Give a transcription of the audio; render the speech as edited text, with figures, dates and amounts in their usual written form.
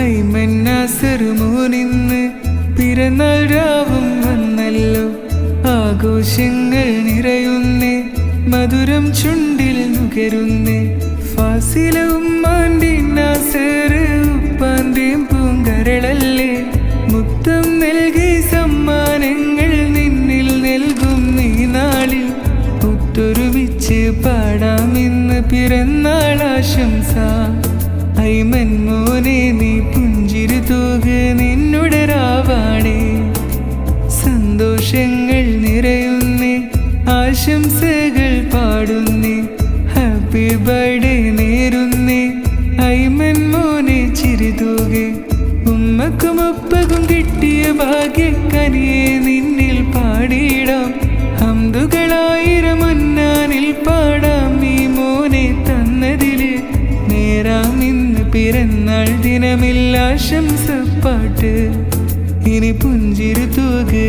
ഐമൻ നാസർ മോനിന്ന് പിറന്നാൾ രാവും വന്നല്ലോ. ആഘോഷങ്ങൾ നിറയുന്നേ, മധുരം ചുണ്ടിൽ നുകരുന്നേ. ഫാസില ഉമ്മാൻ്റെ നാസർ ഉപ്പാന്റെയും പൂങ്കരളല്ലേ. മുത്തം നൽകി സമ്മാനങ്ങൾ നിന്നിൽ നൽകും നീ നാളിൽ. ഒത്തൊരുമിച്ച് പാടാമിന്ന് പിറന്നാൾ ആശംസ. ഐമൻ മോനെ നീ പുഞ്ചിരി തൂക്, നിന്നുടെ രാവാണേ. സന്തോഷങ്ങൾ നിറയുന്നേ, ആശംസകൾ പാടുന്നേ. ഹാപ്പി ബർത്ത്ഡേ നേരുന്നേ, ഐമൻ മോനെ ചിരി തൂകെ. ഉമ്മക്കും ഉപ്പക്കും കിട്ടിയ ഭാഗ്യക്കനിയെ നിന്നിൽ പാടിയിടാം. ഹംദുകളായിരം മുന്നാനിൽ പാടാം ഈ മോനെ തന്നതില്. നേരാം ഇന്ന് പിറന്നാൾ ദിനമില്ല ആശംസപ്പാട്ട്. ഇനി പുഞ്ചിരി തൂക്